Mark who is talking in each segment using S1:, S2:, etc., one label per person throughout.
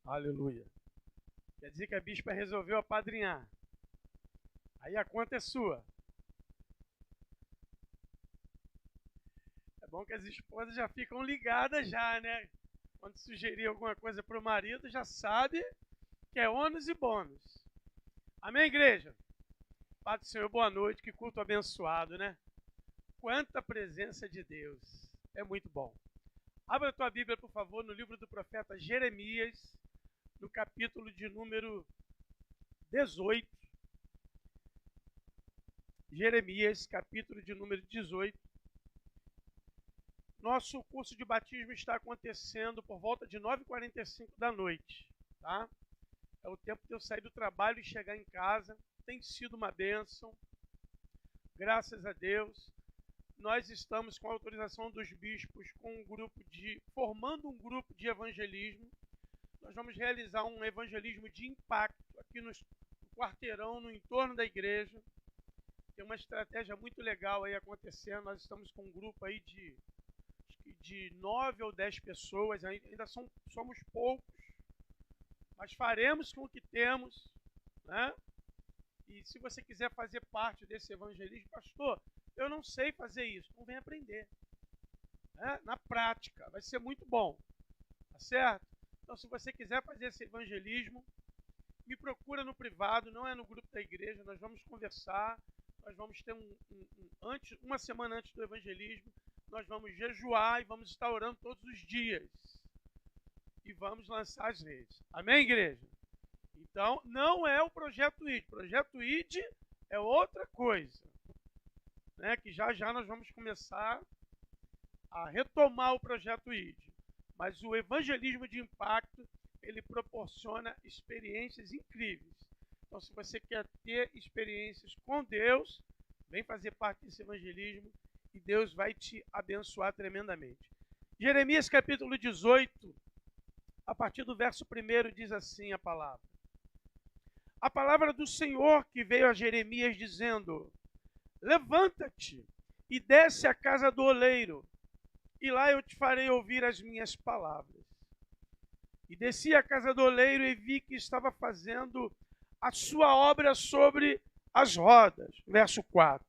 S1: Aleluia. Quer dizer que a bispa resolveu apadrinhar. Aí a conta é sua. É bom que as esposas já ficam ligadas já, né? Quando sugerir alguma coisa para o marido, já sabe que é ônus e bônus. Amém, igreja? Pai do Senhor, boa noite. Que culto abençoado, né? Quanta presença de Deus. É muito bom. Abra a tua Bíblia, por favor, no livro do profeta Jeremias, no capítulo de número 18. Jeremias, capítulo de número 18. Nosso curso de batismo está acontecendo por volta de 9h45 da noite, tá? É o tempo de eu sair do trabalho e chegar em casa. Tem sido uma bênção. Graças a Deus. Nós estamos, com a autorização dos bispos, formando um grupo de evangelismo. Nós vamos realizar um evangelismo de impacto aqui no quarteirão, no entorno da igreja. Tem uma estratégia muito legal aí acontecendo. Nós estamos com um grupo aí de 9 ou 10 pessoas, ainda somos poucos, mas faremos com o que temos, né? E se você quiser fazer parte desse evangelismo, pastor, eu não sei fazer isso, não vem aprender, né? Na prática, vai ser muito bom, tá certo? Então, se você quiser fazer esse evangelismo, me procura no privado, não é no grupo da igreja, nós vamos conversar, nós vamos ter uma semana antes do evangelismo, nós vamos jejuar e vamos estar orando todos os dias. E vamos lançar as redes. Amém, igreja? Então, não é o Projeto ID. Projeto ID é outra coisa, né? Que já nós vamos começar a retomar o Projeto ID. Mas o evangelismo de impacto, ele proporciona experiências incríveis. Então, se você quer ter experiências com Deus, vem fazer parte desse evangelismo e Deus vai te abençoar tremendamente. Jeremias capítulo 18, a partir do verso 1, diz assim a palavra. A palavra do Senhor que veio a Jeremias dizendo: levanta-te e desce à casa do oleiro, e lá eu te farei ouvir as minhas palavras. E desci à casa do oleiro e vi que estava fazendo a sua obra sobre as rodas. Verso 4.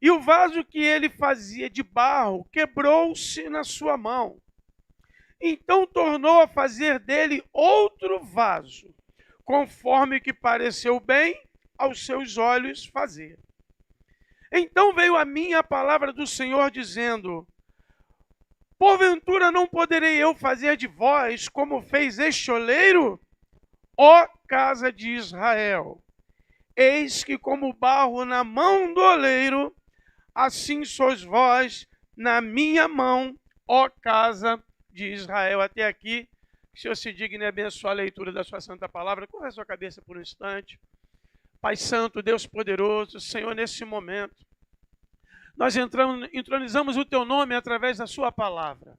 S1: E o vaso que ele fazia de barro quebrou-se na sua mão. Então tornou a fazer dele outro vaso, conforme que pareceu bem aos seus olhos fazer. Então veio a mim a palavra do Senhor dizendo: porventura não poderei eu fazer de vós como fez este oleiro, ó casa de Israel? Eis que como barro na mão do oleiro, assim sois vós na minha mão, ó casa de Israel. Até aqui, que o Senhor se digne abençoar a leitura da sua santa palavra. Curva a sua cabeça por um instante. Pai Santo, Deus poderoso, Senhor, nesse momento, nós entronizamos o teu nome através da sua palavra.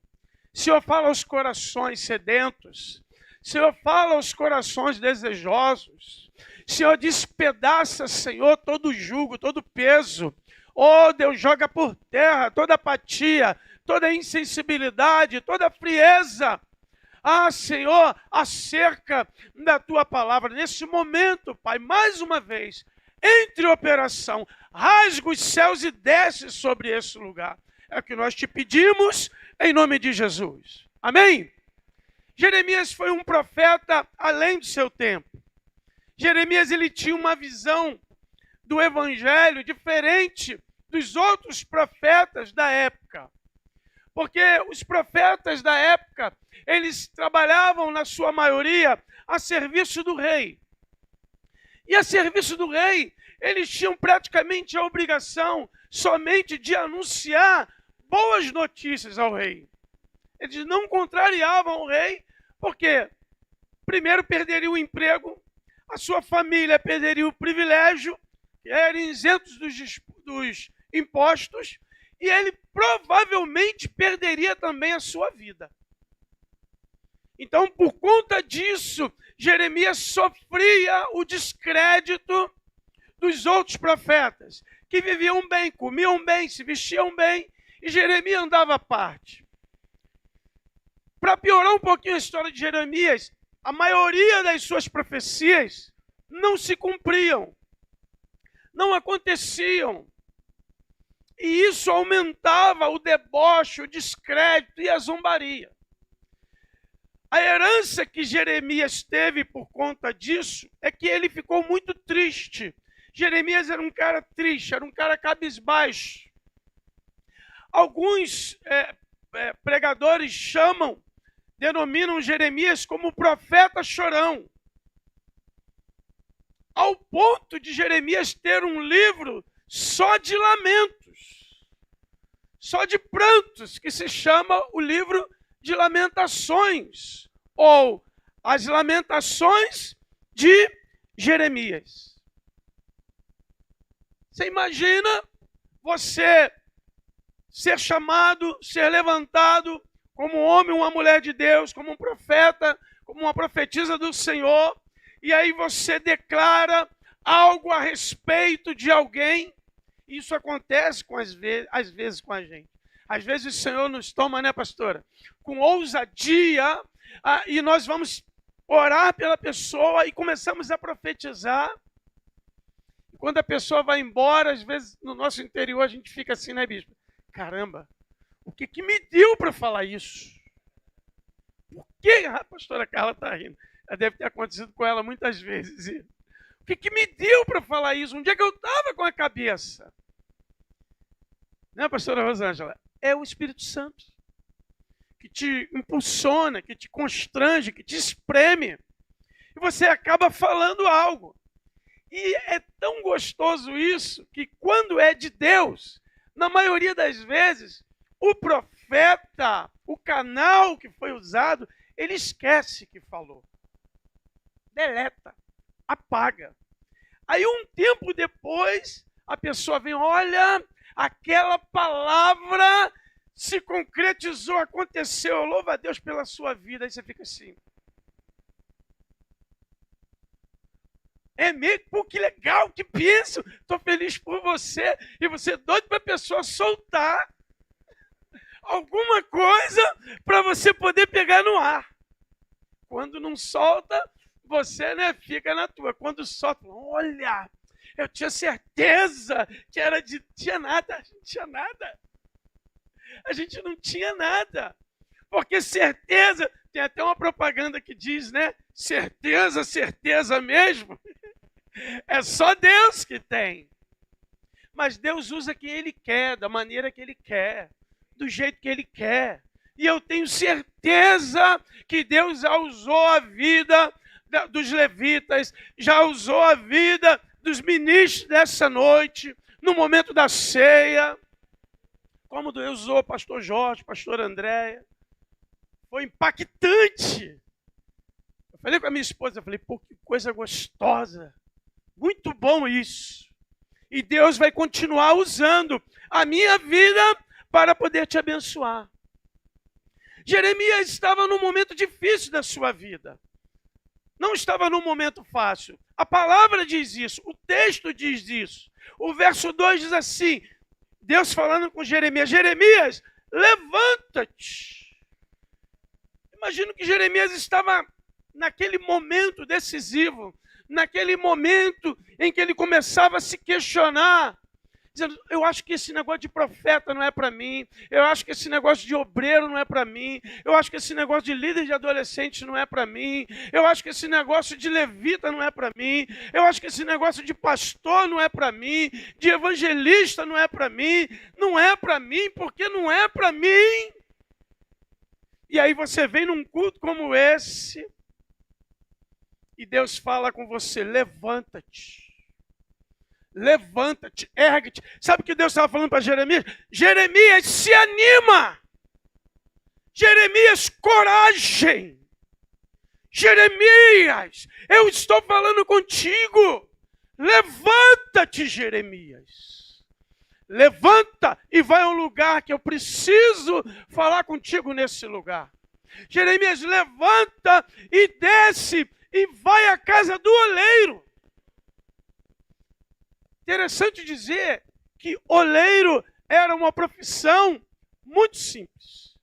S1: Senhor, fala aos corações sedentos. Senhor, fala aos corações desejosos. Senhor, despedaça, Senhor, todo jugo, todo peso. Oh, Deus, joga por terra toda apatia, toda insensibilidade, toda frieza. Ah, Senhor, acerca da tua palavra. Nesse momento, Pai, mais uma vez, entre operação, rasga os céus e desce sobre esse lugar. É o que nós te pedimos, em nome de Jesus. Amém? Jeremias foi um profeta além do seu tempo. Jeremias, ele tinha uma visão do evangelho diferente dos outros profetas da época. Porque os profetas da época, eles trabalhavam, na sua maioria, a serviço do rei. E a serviço do rei, eles tinham praticamente a obrigação somente de anunciar boas notícias ao rei. Eles não contrariavam o rei, porque primeiro perderia o emprego, a sua família perderia o privilégio, que eram isentos dos impostos, e ele provavelmente perderia também a sua vida. Então, por conta disso, Jeremias sofria o descrédito dos outros profetas, que viviam bem, comiam bem, se vestiam bem, e Jeremias andava à parte. Para piorar um pouquinho a história de Jeremias, a maioria das suas profecias não se cumpriam, não aconteciam. E isso aumentava o deboche, o descrédito e a zombaria. A herança que Jeremias teve por conta disso é que ele ficou muito triste. Jeremias era um cara triste, era um cara cabisbaixo. Alguns pregadores denominam Jeremias como profeta chorão, ao ponto de Jeremias ter um livro só de lamentos, só de prantos, que se chama o livro de Lamentações, ou as Lamentações de Jeremias. Você imagina você ser chamado, ser levantado como um homem ou uma mulher de Deus, como um profeta, como uma profetisa do Senhor, e aí você declara algo a respeito de alguém. Isso acontece às vezes com a gente. Às vezes o Senhor nos toma, né, pastora? Com ousadia, e nós vamos orar pela pessoa e começamos a profetizar. E quando a pessoa vai embora, às vezes no nosso interior a gente fica assim, né, bispo? Caramba, o que me deu para falar isso? Por que a pastora Carla está rindo? Já deve ter acontecido com ela muitas vezes. O que me deu para falar isso? Onde é que eu estava com a cabeça? Né, pastora Rosângela? É o Espírito Santo que te impulsiona, que te constrange, que te espreme. E você acaba falando algo. E é tão gostoso isso que quando é de Deus, na maioria das vezes, o profeta, o canal que foi usado, ele esquece que falou. Deleta, apaga. Aí um tempo depois, a pessoa vem, olha, aquela palavra se concretizou, aconteceu, louva a Deus pela sua vida. Aí você fica assim. É mesmo? Pô, que legal, que penso, estou feliz por você. E você é doido para a pessoa soltar alguma coisa para você poder pegar no ar. Quando não solta, você, né, fica na tua. Quando solta, olha, eu tinha certeza que era de... Tinha nada, a gente não tinha nada. A gente não tinha nada. Porque certeza, tem até uma propaganda que diz, né, certeza, certeza mesmo. É só Deus que tem. Mas Deus usa quem Ele quer, da maneira que Ele quer, do jeito que Ele quer. E eu tenho certeza que Deus já usou a vida dos levitas, já usou a vida dos ministros dessa noite, no momento da ceia, como Deus usou o pastor Jorge, pastor Andréia. Foi impactante. Eu falei com a minha esposa, eu falei, pô, que coisa gostosa. Muito bom isso. E Deus vai continuar usando a minha vida para poder te abençoar. Jeremias estava num momento difícil da sua vida. Não estava num momento fácil. A palavra diz isso, o texto diz isso. O verso 2 diz assim, Deus falando com Jeremias, Jeremias, levanta-te. Imagino que Jeremias estava naquele momento decisivo, naquele momento em que ele começava a se questionar, dizendo, eu acho que esse negócio de profeta não é para mim, eu acho que esse negócio de obreiro não é para mim, eu acho que esse negócio de líder de adolescente não é para mim, eu acho que esse negócio de levita não é para mim, eu acho que esse negócio de pastor não é para mim, de evangelista não é para mim, porque não é para mim. E aí você vem num culto como esse, e Deus fala com você, levanta-te. Levanta-te, ergue-te. Sabe o que Deus estava falando para Jeremias? Jeremias, se anima. Jeremias, coragem. Jeremias, eu estou falando contigo. Levanta-te, Jeremias. Levanta e vai a um lugar que eu preciso falar contigo nesse lugar. Jeremias, levanta e desce e vai à casa do oleiro. Interessante dizer que oleiro era uma profissão muito simples.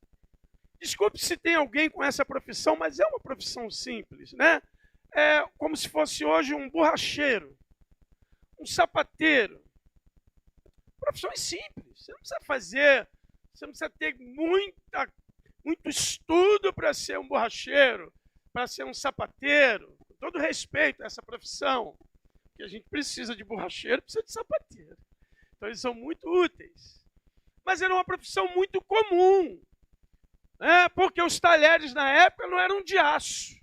S1: Desculpe se tem alguém com essa profissão, mas é uma profissão simples, né? É como se fosse hoje um borracheiro, um sapateiro. Profissões simples. Você não precisa ter muito estudo para ser um borracheiro, para ser um sapateiro. Com todo respeito a essa profissão, que a gente precisa de borracheiro, precisa de sapateiro. Então eles são muito úteis. Mas era uma profissão muito comum, né? Porque os talheres na época não eram de aço.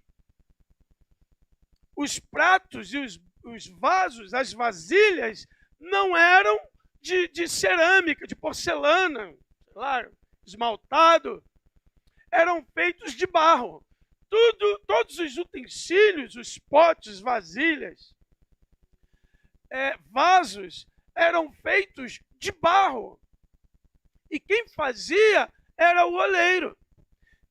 S1: Os pratos e os vasos, as vasilhas, não eram de cerâmica, de porcelana, sei lá, esmaltado. Eram feitos de barro. Todos os utensílios, os potes, vasilhas, vasos, eram feitos de barro. E quem fazia era o oleiro.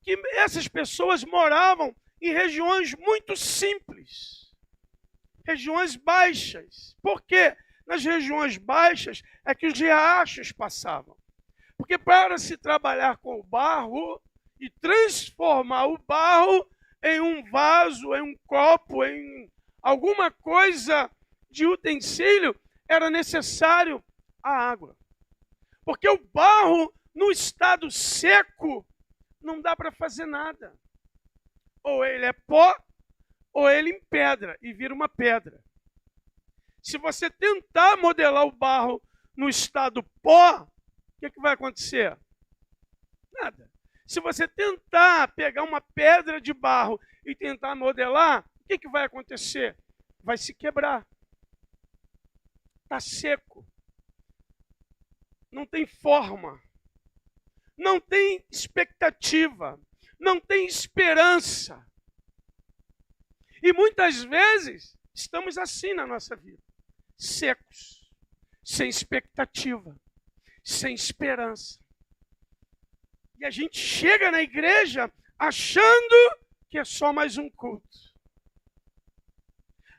S1: Que essas pessoas moravam em regiões muito simples, regiões baixas. Por quê? Nas regiões baixas é que os riachos passavam. Porque para se trabalhar com o barro e transformar o barro em um vaso, em um copo, em alguma coisa de utensílio, era necessário a água. Porque o barro, no estado seco, não dá para fazer nada. Ou ele é pó, ou ele empedra e vira uma pedra. Se você tentar modelar o barro no estado pó, o que vai acontecer? Nada. Se você tentar pegar uma pedra de barro e tentar modelar, o que vai acontecer? Vai se quebrar. Está seco. Não tem forma. Não tem expectativa. Não tem esperança. E muitas vezes estamos assim na nossa vida. Secos. Sem expectativa. Sem esperança. E a gente chega na igreja achando que é só mais um culto.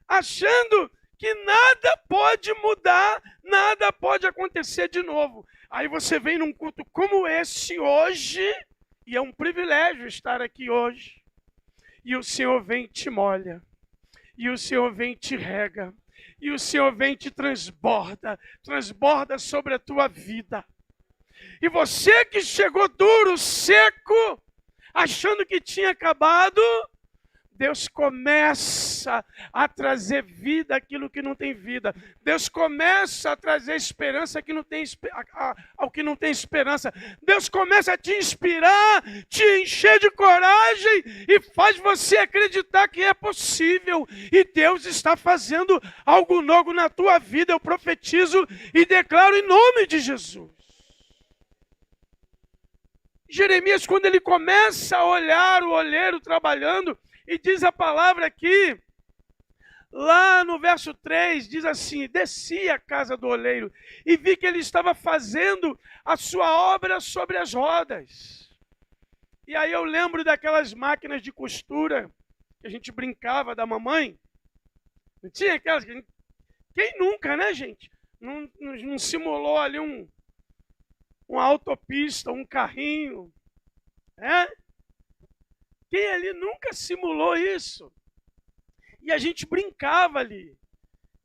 S1: Achando que nada pode mudar, nada pode acontecer de novo. Aí você vem num culto como esse hoje, e é um privilégio estar aqui hoje, e o Senhor vem e te molha, e o Senhor vem e te rega, e o Senhor vem e te transborda sobre a tua vida. E você que chegou duro, seco, achando que tinha acabado, Deus começa a trazer vida àquilo que não tem vida. Deus começa a trazer esperança ao que não tem esperança. Deus começa a te inspirar, te encher de coragem e faz você acreditar que é possível. E Deus está fazendo algo novo na tua vida. Eu profetizo e declaro em nome de Jesus. Jeremias, quando ele começa a olhar o oleiro trabalhando, e diz a palavra aqui, lá no verso 3, diz assim: desci à casa do oleiro e vi que ele estava fazendo a sua obra sobre as rodas. E aí eu lembro daquelas máquinas de costura que a gente brincava da mamãe. Não tinha aquelas que quem nunca, né, gente? Não simulou ali uma autopista, um carrinho, né? Quem ali nunca simulou isso? E a gente brincava ali.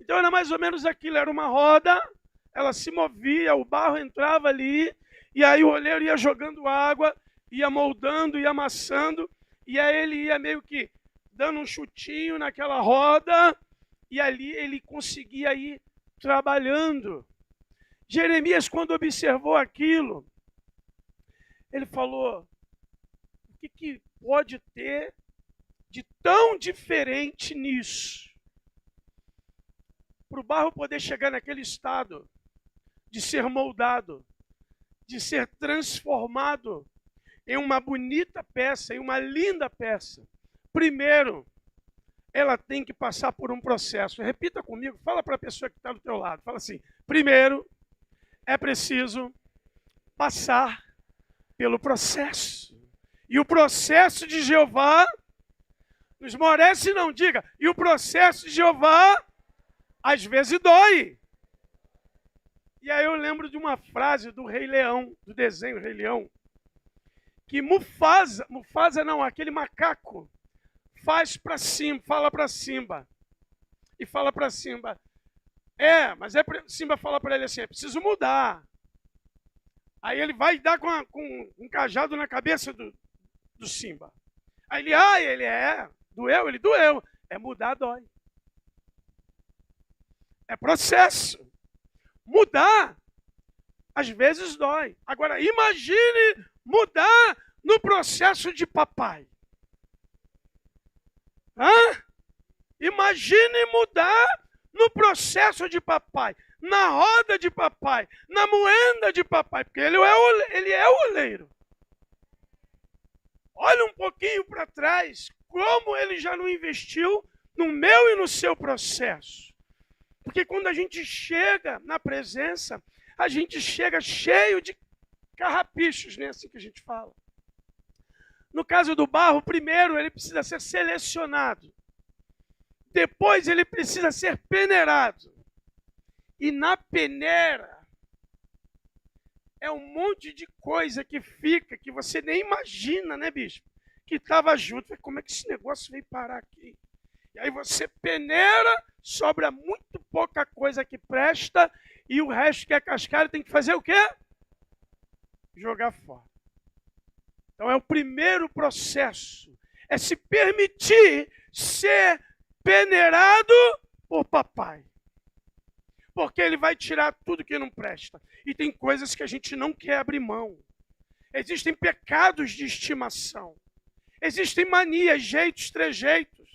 S1: Então era mais ou menos aquilo, era uma roda, ela se movia, o barro entrava ali, e aí o oleiro ia jogando água, ia moldando, ia amassando, e aí ele ia meio que dando um chutinho naquela roda, e ali ele conseguia ir trabalhando. Jeremias, quando observou aquilo, ele falou: o que pode ter de tão diferente nisso? Para o barro poder chegar naquele estado de ser moldado, de ser transformado em uma bonita peça, em uma linda peça, primeiro, ela tem que passar por um processo. Repita comigo, fala para a pessoa que está do teu lado, fala assim: primeiro, é preciso passar pelo processo. E o processo de Jeová nos esmorece, não, diga. E o processo de Jeová às vezes dói. E aí eu lembro de uma frase do Rei Leão, do desenho Rei Leão, que Mufasa não, aquele macaco, fala para Simba. E fala para Simba, Simba fala para ele assim, é preciso mudar. Aí ele vai dar com um cajado na cabeça do Simba. Aí doeu, ele doeu. É mudar, dói. É processo. Mudar, às vezes dói. Agora, imagine mudar no processo de papai. Imagine mudar no processo de papai, na roda de papai, na moenda de papai, porque ele é o oleiro. Olha um pouquinho para trás, como ele já não investiu no meu e no seu processo. Porque quando a gente chega na presença, a gente chega cheio de carrapichos, né? Assim que a gente fala. No caso do barro, primeiro ele precisa ser selecionado. Depois ele precisa ser peneirado. E na peneira é um monte de coisa que fica, que você nem imagina, né, bispo? Que estava junto. Como é que esse negócio veio parar aqui? E aí você peneira, sobra muito pouca coisa que presta, e o resto que é cascalho tem que fazer o quê? Jogar fora. Então é o primeiro processo. É se permitir ser peneirado por papai. Porque ele vai tirar tudo que não presta. E tem coisas que a gente não quer abrir mão. Existem pecados de estimação. Existem manias, jeitos, trejeitos.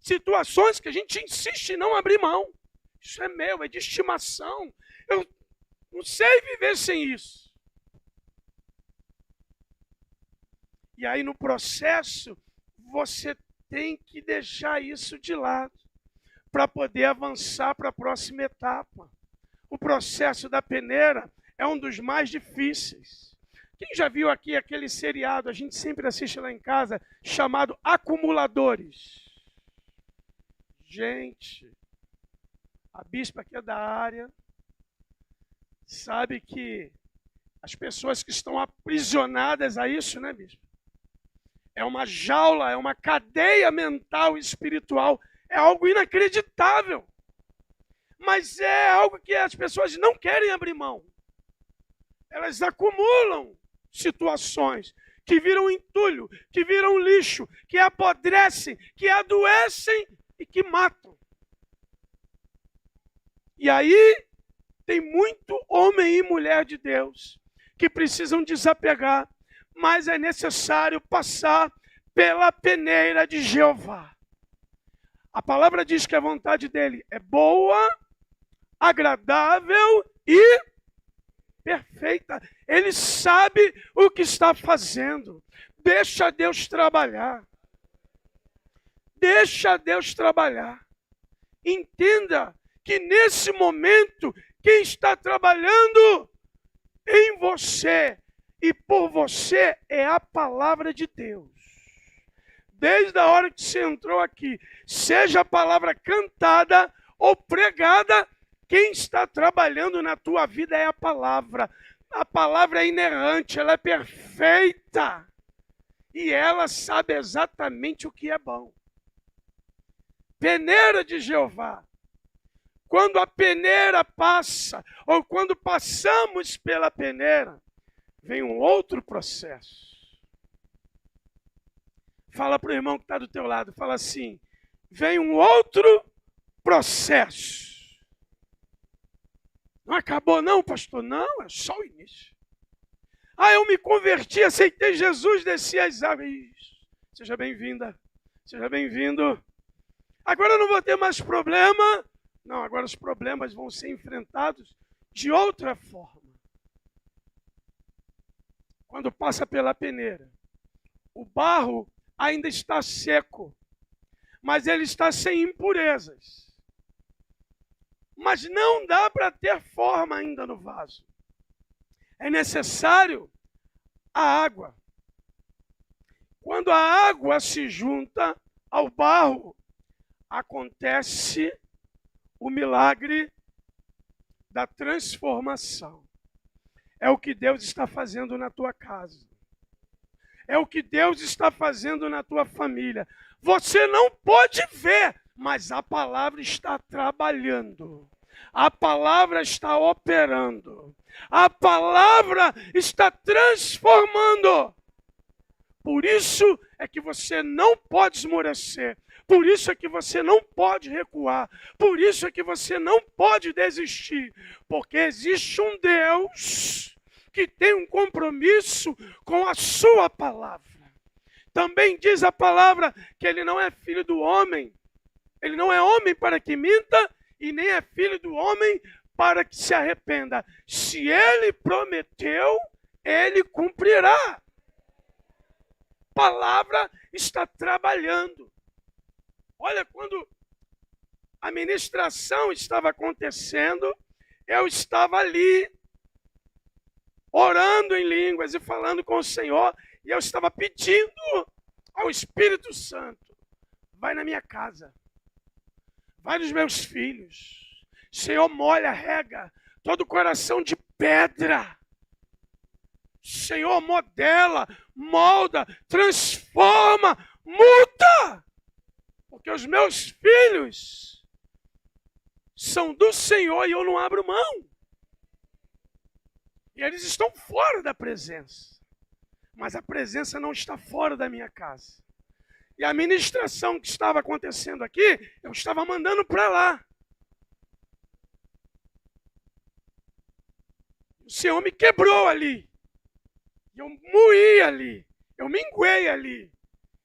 S1: Situações que a gente insiste em não abrir mão. Isso é meu, é de estimação. Eu não sei viver sem isso. E aí no processo, você tem que deixar isso de lado para poder avançar para a próxima etapa. O processo da peneira é um dos mais difíceis. Quem já viu aqui aquele seriado, a gente sempre assiste lá em casa, chamado Acumuladores? Gente, a bispa que é da área sabe que as pessoas que estão aprisionadas a isso, né, bispo? É uma jaula, é uma cadeia mental e espiritual. É algo inacreditável. Mas é algo que as pessoas não querem abrir mão. Elas acumulam situações que viram entulho, que viram lixo, que apodrecem, que adoecem e que matam. E aí tem muito homem e mulher de Deus que precisam desapegar, mas é necessário passar pela peneira de Jeová. A palavra diz que a vontade dele é boa, agradável e perfeita. Ele sabe o que está fazendo. Deixa Deus trabalhar. Deixa Deus trabalhar. Entenda que nesse momento, quem está trabalhando em você e por você é a palavra de Deus. Desde a hora que você entrou aqui, seja a palavra cantada ou pregada, quem está trabalhando na tua vida é a palavra. A palavra é inerrante, ela é perfeita. E ela sabe exatamente o que é bom. Peneira de Jeová. Quando a peneira passa, ou quando passamos pela peneira, vem um outro processo. Fala para o irmão que está do teu lado, fala assim, vem um outro processo. Não acabou não, pastor? Não, é só o início. Eu me converti, aceitei Jesus, desci as águas. Seja bem-vinda, seja bem-vindo. Agora eu não vou ter mais problema. Não, agora os problemas vão ser enfrentados de outra forma. Quando passa pela peneira, o barro ainda está seco, mas ele está sem impurezas. Mas não dá para ter forma ainda no vaso. É necessário a água. Quando a água se junta ao barro, acontece o milagre da transformação. é o que Deus está fazendo na tua casa. É o que Deus está fazendo na tua família. Você não pode ver, mas a palavra está trabalhando. A palavra está operando. A palavra está transformando. Por isso é que você não pode esmorecer. Por isso é que você não pode recuar. Por isso é que você não pode desistir. Porque existe um Deus que tem um compromisso com a sua palavra. Também diz a palavra que ele não é filho do homem. Ele não é homem para que minta e nem é filho do homem para que se arrependa. Se ele prometeu, ele cumprirá. A palavra está trabalhando. Olha, quando a ministração estava acontecendo, eu estava ali, orando em línguas e falando com o Senhor, e eu estava pedindo ao Espírito Santo, vai na minha casa, vai nos meus filhos, Senhor, molha, rega todo o coração de pedra, Senhor, modela, molda, transforma, muda, porque os meus filhos são do Senhor e eu não abro mão. E eles estão fora da presença. Mas a presença não está fora da minha casa. E a ministração que estava acontecendo aqui, eu estava mandando para lá. O Senhor me quebrou ali. Eu moí ali. Eu minguei ali.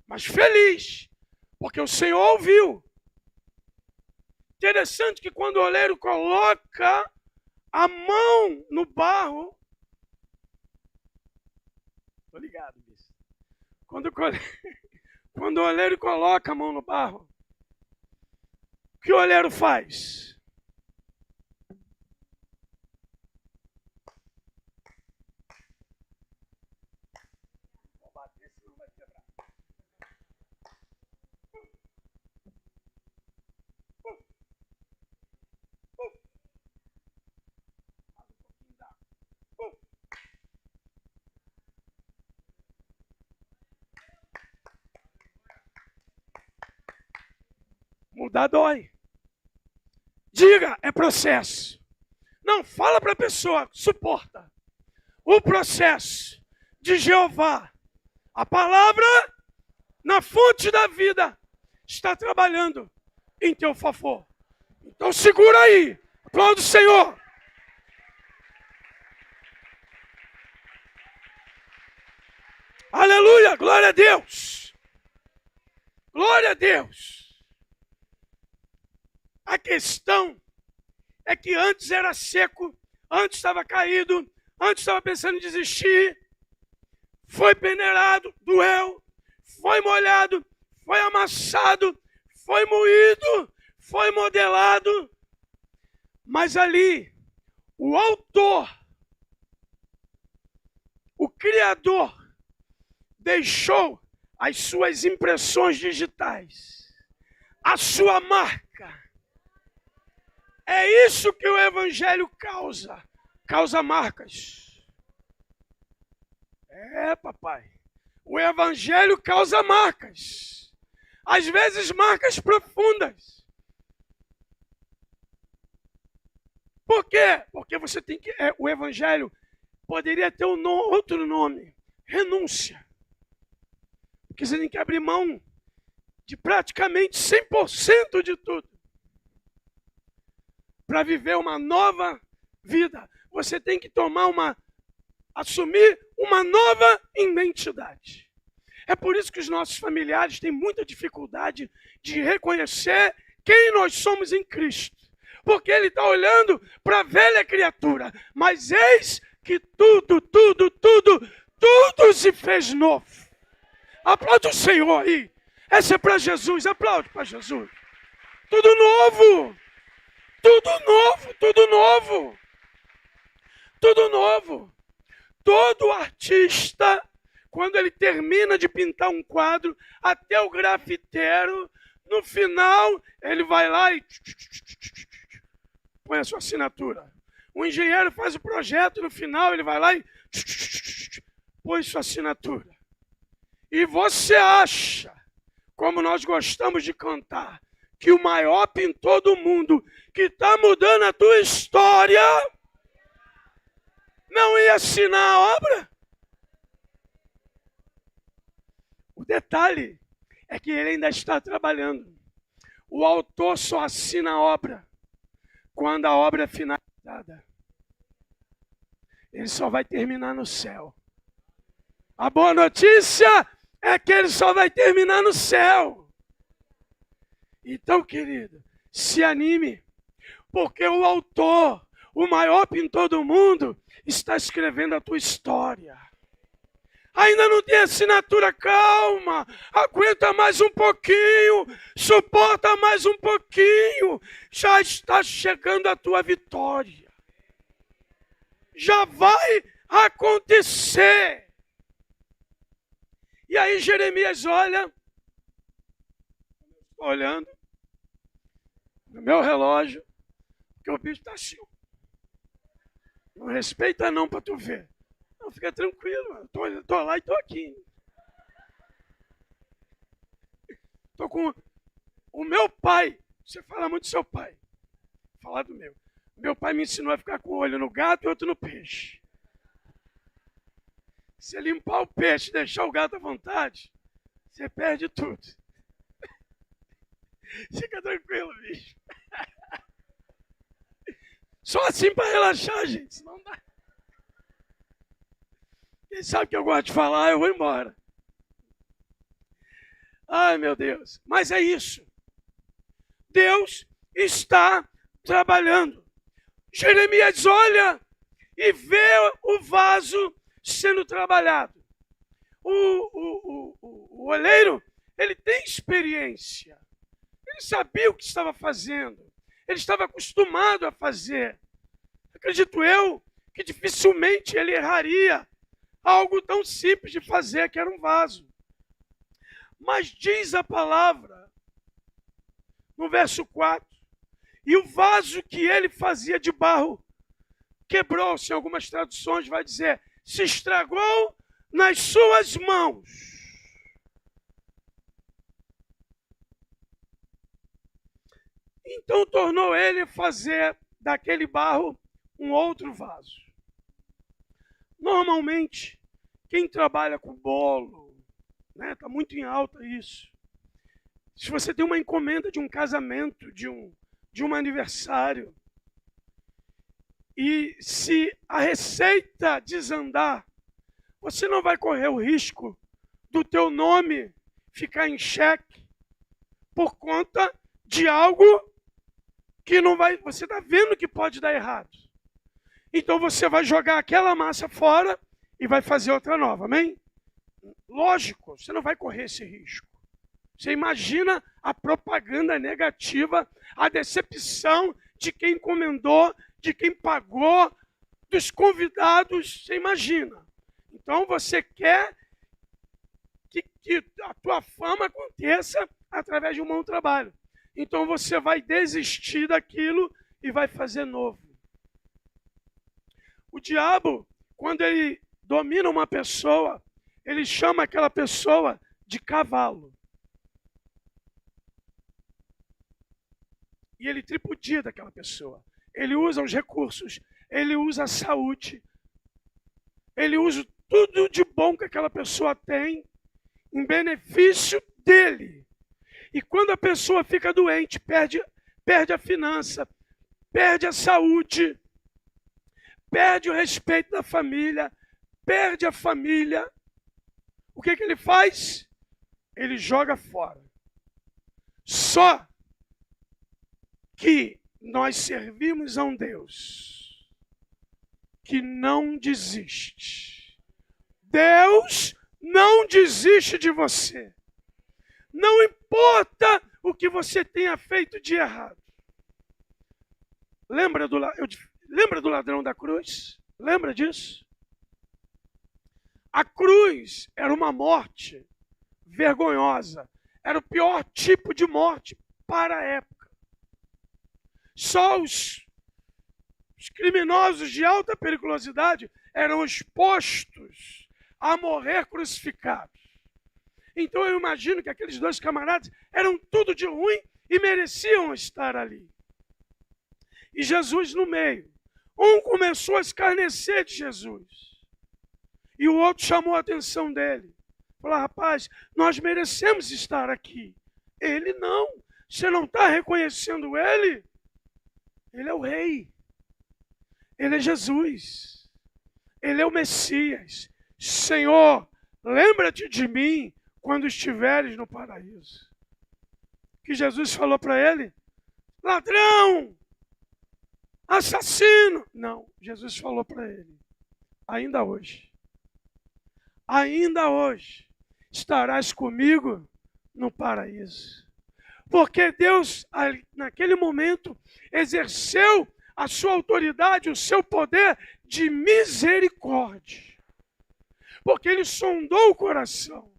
S1: Mas feliz. Porque o Senhor ouviu. Interessante que quando o oleiro coloca a mão no barro, tô ligado, bicho. Quando o oleiro coloca a mão no barro, o que o oleiro faz? Vou bater, senão vai quebrar. Mudar dói. Diga, é processo. Não, fala para a pessoa, suporta. O processo de Jeová, a palavra na fonte da vida, está trabalhando em teu favor. Então segura aí, aplauda o Senhor. Aleluia, glória a Deus. Glória a Deus. A questão é que antes era seco, antes estava caído, antes estava pensando em desistir, foi peneirado, doeu, foi molhado, foi amassado, foi moído, foi modelado, mas ali, o autor, o Criador, deixou as suas impressões digitais, a sua marca. É isso que o Evangelho causa marcas. É, papai, o Evangelho causa marcas, às vezes marcas profundas. Por quê? Porque você tem que, o Evangelho poderia ter outro nome, renúncia. Porque você tem que abrir mão de praticamente 100% de tudo. Para viver uma nova vida, você tem que assumir uma nova identidade. É por isso que os nossos familiares têm muita dificuldade de reconhecer quem nós somos em Cristo. Porque ele está olhando para a velha criatura. Mas eis que tudo se fez novo. Aplaude o Senhor aí. Essa é para Jesus, aplaude para Jesus. Tudo novo. Tudo novo, tudo novo, tudo novo. Todo artista, quando ele termina de pintar um quadro, até o grafiteiro, no final, ele vai lá e põe a sua assinatura. O engenheiro faz o projeto, no final ele vai lá e põe sua assinatura. E você acha, como nós gostamos de cantar, que o maior pintor do mundo, que está mudando a tua história, não ia assinar a obra? O detalhe é que ele ainda está trabalhando. O autor só assina a obra quando a obra é finalizada. Ele só vai terminar no céu. A boa notícia é que ele só vai terminar no céu. Então, querido, se anime, porque o autor, o maior pintor do mundo, está escrevendo a tua história. Ainda não tem assinatura, calma, aguenta mais um pouquinho, suporta mais um pouquinho, já está chegando a tua vitória. Já vai acontecer. E aí Jeremias olha, olhando no meu relógio, porque o bicho está assim. Não respeita não para tu ver. Não, fica tranquilo, tô lá e tô aqui. Tô com o meu pai. Você fala muito do seu pai. Vou falar do meu. Meu pai me ensinou a ficar com o olho no gato e outro no peixe. Se limpar o peixe e deixar o gato à vontade, você perde tudo. Fica tranquilo, bicho. Só assim para relaxar, gente. Senão não dá. Quem sabe que eu gosto de falar, eu vou embora. Ai, meu Deus. Mas é isso. Deus está trabalhando. Jeremias olha e vê o vaso sendo trabalhado. O oleiro, ele tem experiência. Ele sabia o que estava fazendo. Ele estava acostumado a fazer. Acredito eu que dificilmente ele erraria algo tão simples de fazer, que era um vaso. Mas diz a palavra, no verso 4, e o vaso que ele fazia de barro quebrou-se. Em algumas traduções vai dizer, se estragou nas suas mãos. Então tornou ele fazer daquele barro um outro vaso. Normalmente, quem trabalha com bolo, né, tá muito em alta isso. Se você tem uma encomenda de um casamento, de um aniversário, e se a receita desandar, você não vai correr o risco do teu nome ficar em xeque por conta de algo que não vai, você está vendo que pode dar errado. Então você vai jogar aquela massa fora e vai fazer outra nova, amém? Lógico, você não vai correr esse risco. Você imagina a propaganda negativa, a decepção de quem encomendou, de quem pagou, dos convidados, você imagina. Então você quer que a tua fama aconteça através de um bom trabalho. Então você vai desistir daquilo e vai fazer novo. O diabo, quando ele domina uma pessoa, ele chama aquela pessoa de cavalo. E ele tripudia daquela pessoa. Ele usa os recursos, ele usa a saúde, ele usa tudo de bom que aquela pessoa tem em benefício dele. E quando a pessoa fica doente, perde a finança, perde a saúde, perde o respeito da família, perde a família. O que ele faz? Ele joga fora. Só que nós servimos a um Deus que não desiste. Deus não desiste de você. Não importa o que você tenha feito de errado. Lembra do ladrão da cruz? Lembra disso? A cruz era uma morte vergonhosa. Era o pior tipo de morte para a época. Só os Os criminosos de alta periculosidade eram expostos a morrer crucificados. Então eu imagino que aqueles dois camaradas eram tudo de ruim e mereciam estar ali. E Jesus no meio. Um começou a escarnecer de Jesus. E o outro chamou a atenção dele. Falou, rapaz, nós merecemos estar aqui. Ele não. Você não está reconhecendo ele? Ele é o rei. Ele é Jesus. Ele é o Messias. Senhor, lembra-te de mim quando estiveres no paraíso. Que Jesus falou para ele? Ladrão! Assassino! Não, Jesus falou para ele. Ainda hoje estarás comigo no paraíso. Porque Deus, naquele momento, exerceu a sua autoridade, o seu poder de misericórdia. Porque Ele sondou o coração.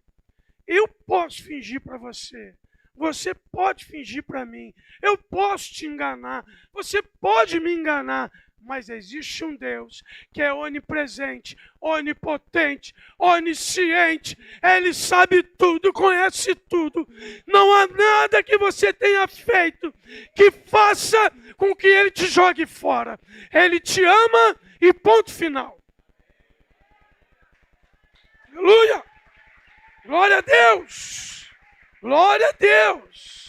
S1: Eu posso fingir para você. Você pode fingir para mim. Eu posso te enganar. Você pode me enganar. Mas existe um Deus que é onipresente, onipotente, onisciente. Ele sabe tudo, conhece tudo. Não há nada que você tenha feito que faça com que Ele te jogue fora. Ele te ama e ponto final. Aleluia! Glória a Deus! Glória a Deus!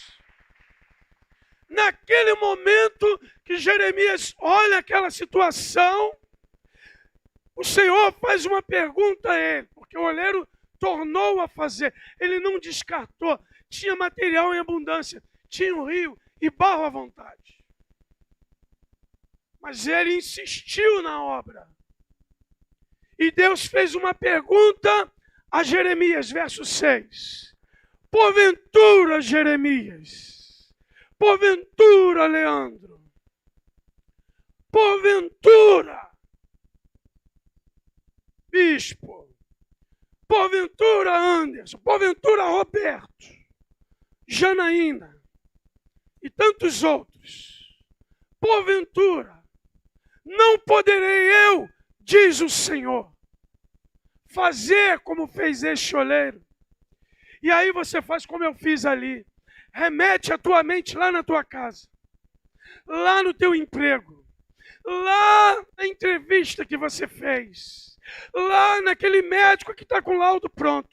S1: Naquele momento que Jeremias olha aquela situação, o Senhor faz uma pergunta a ele, porque o oleiro tornou a fazer. Ele não descartou. Tinha material em abundância, tinha um rio e barro à vontade. Mas ele insistiu na obra. E Deus fez uma pergunta a Jeremias, verso 6. Porventura, Jeremias, porventura, Leandro, porventura, Bispo, porventura, Anderson, porventura, Roberto, Janaína e tantos outros, porventura, não poderei eu, diz o Senhor, fazer como fez este oleiro. E aí você faz como eu fiz ali. Remete a tua mente lá na tua casa, lá no teu emprego, lá na entrevista que você fez, lá naquele médico que está com o laudo pronto,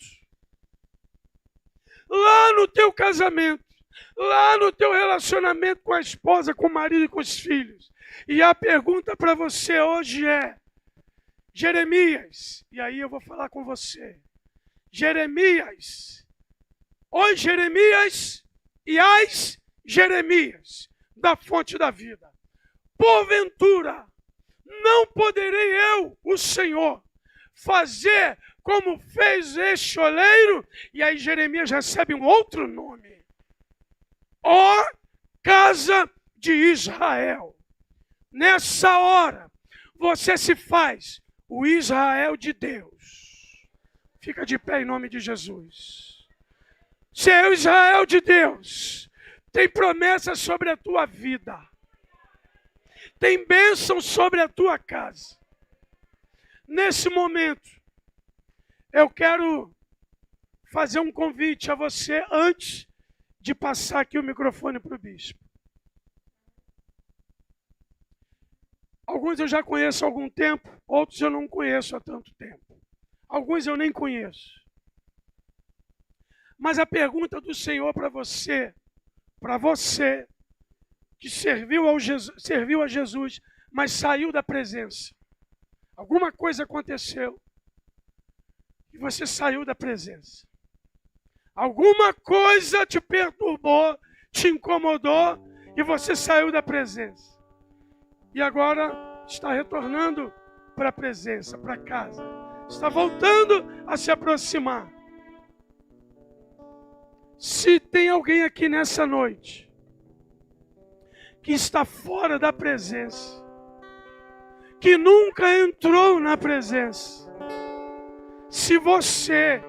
S1: lá no teu casamento, lá no teu relacionamento com a esposa, com o marido e com os filhos. E a pergunta para você hoje é, Jeremias, e aí eu vou falar com você, Jeremias, oi Jeremias e as Jeremias, da fonte da vida, porventura, não poderei eu, o Senhor, fazer como fez este oleiro? E aí Jeremias recebe um outro nome, ó casa de Israel. Nessa hora, você se faz o Israel de Deus. Fica de pé em nome de Jesus. Você é o Israel de Deus. Tem promessa sobre a tua vida. Tem bênção sobre a tua casa. Nesse momento, eu quero fazer um convite a você antes de passar aqui o microfone para o bispo. Alguns eu já conheço há algum tempo, outros eu não conheço há tanto tempo. Alguns eu nem conheço. Mas a pergunta do Senhor para você que serviu a Jesus, mas saiu da presença. Alguma coisa aconteceu e você saiu da presença. Alguma coisa te perturbou, te incomodou e você saiu da presença. E agora está retornando para a presença, para casa. Está voltando a se aproximar. Se tem alguém aqui nessa noite que está fora da presença, que nunca entrou na presença, se você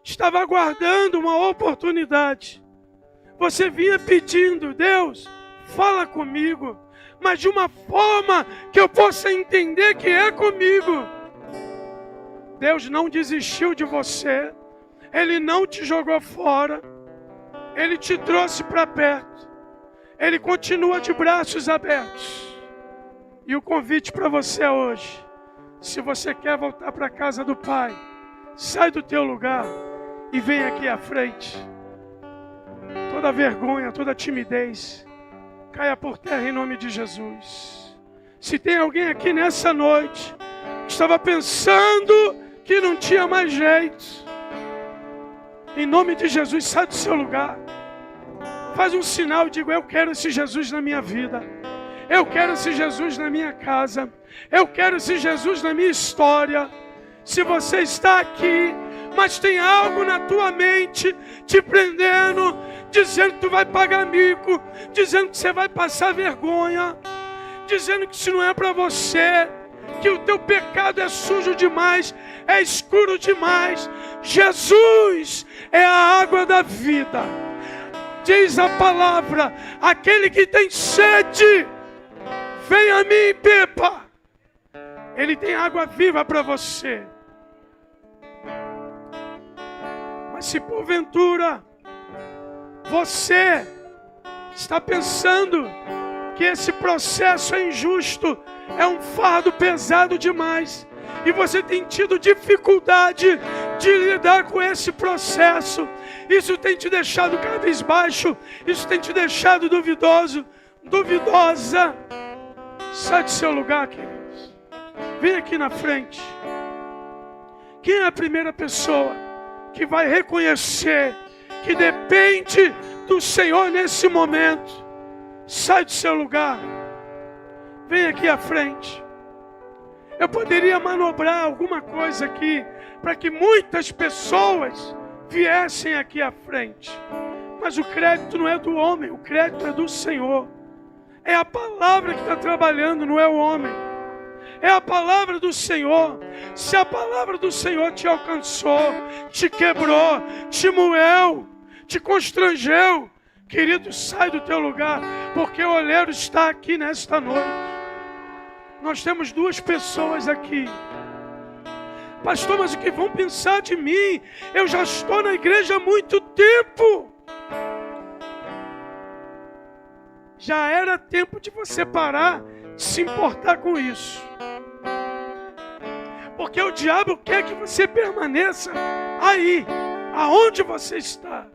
S1: estava aguardando uma oportunidade, você vinha pedindo, Deus, fala comigo, mas de uma forma que eu possa entender que é comigo. Deus não desistiu de você, Ele não te jogou fora, Ele te trouxe para perto, Ele continua de braços abertos. E o convite para você hoje, se você quer voltar para a casa do Pai, sai do teu lugar e vem aqui à frente. Toda vergonha, toda timidez, caia por terra em nome de Jesus. Se tem alguém aqui nessa noite que estava pensando que não tinha mais jeito, em nome de Jesus, sai do seu lugar. Faz um sinal e diga: eu quero esse Jesus na minha vida. Eu quero esse Jesus na minha casa. Eu quero esse Jesus na minha história. Se você está aqui, mas tem algo na tua mente te prendendo, dizendo que tu vai pagar mico, dizendo que você vai passar vergonha, dizendo que isso não é para você, que o teu pecado é sujo demais, é escuro demais. Jesus é a água da vida. Diz a palavra: aquele que tem sede, vem a mim e beba. Ele tem água viva para você. Mas se porventura você está pensando que esse processo é injusto, é um fardo pesado demais, e você tem tido dificuldade de lidar com esse processo, isso tem te deixado cabisbaixo, isso tem te deixado duvidosa, sai do seu lugar, queridos. Vem aqui na frente. Quem é a primeira pessoa que vai reconhecer que depende do Senhor nesse momento? Sai do seu lugar. Vem aqui à frente. Eu poderia manobrar alguma coisa aqui para que muitas pessoas viessem aqui à frente, mas o crédito não é do homem, o crédito é do Senhor. É a palavra que está trabalhando, não é o homem. É a palavra do Senhor. Se a palavra do Senhor te alcançou, te quebrou, te moeu, te constrangeu, querido, sai do teu lugar, porque o olheiro está aqui nesta noite. Nós temos duas pessoas aqui. Pastor, mas o que vão pensar de mim? Eu já estou na igreja há muito tempo. Já era tempo de você parar de se importar com isso. Porque o diabo quer que você permaneça aí, aonde você está.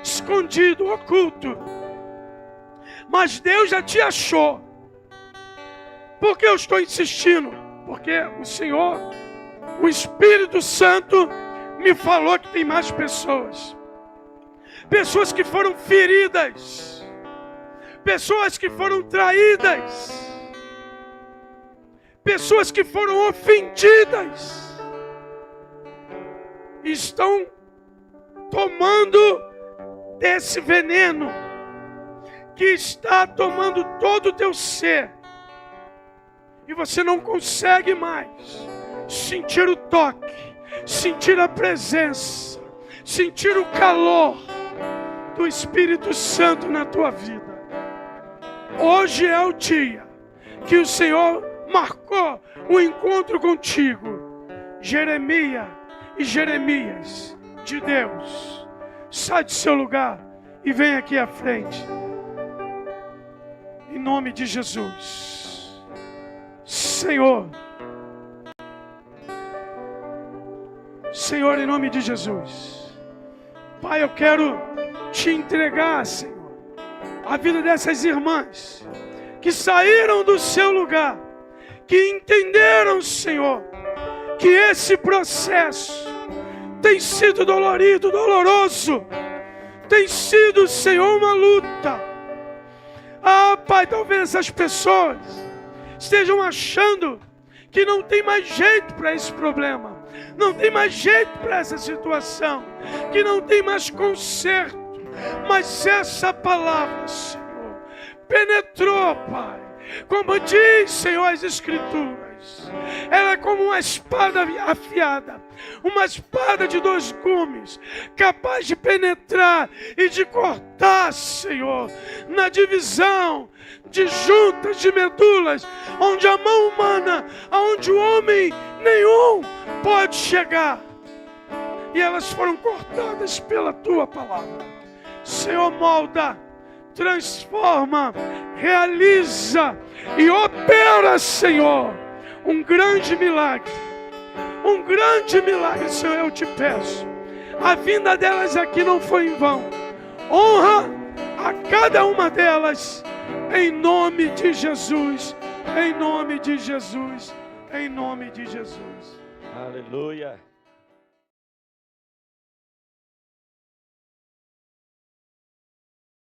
S1: Escondido, oculto. Mas Deus já te achou. Por que eu estou insistindo? Porque o Senhor, o Espírito Santo, me falou que tem mais pessoas. Pessoas que foram feridas. Pessoas que foram traídas. Pessoas que foram ofendidas. Estão tomando desse veneno que está tomando todo o teu ser. E você não consegue mais sentir o toque, sentir a presença, sentir o calor do Espírito Santo na tua vida. Hoje é o dia que o Senhor marcou um encontro contigo. Jeremias de Deus, sai do seu lugar e vem aqui à frente. Em nome de Jesus. Senhor, em nome de Jesus, Pai, eu quero te entregar, Senhor, a vida dessas irmãs que saíram do seu lugar, que entenderam, Senhor, que esse processo tem sido dolorido, doloroso, tem sido, Senhor, uma luta. Ah, Pai, talvez essas pessoas estejam achando que não tem mais jeito para esse problema, não tem mais jeito para essa situação, que não tem mais conserto. Mas essa palavra, Senhor, penetrou, Pai, como diz, Senhor, as Escrituras. Jesus. Ela é como uma espada afiada, uma espada de 2 gumes, capaz de penetrar e de cortar, Senhor, na divisão de juntas, de medulas, onde a mão humana, aonde o homem nenhum pode chegar. E elas foram cortadas pela tua palavra. Senhor, molda, transforma, realiza e opera, Senhor, um grande milagre. Um grande milagre, Senhor, eu te peço. A vinda delas aqui não foi em vão. Honra a cada uma delas, em nome de Jesus, em nome de Jesus, em nome de Jesus.
S2: Aleluia.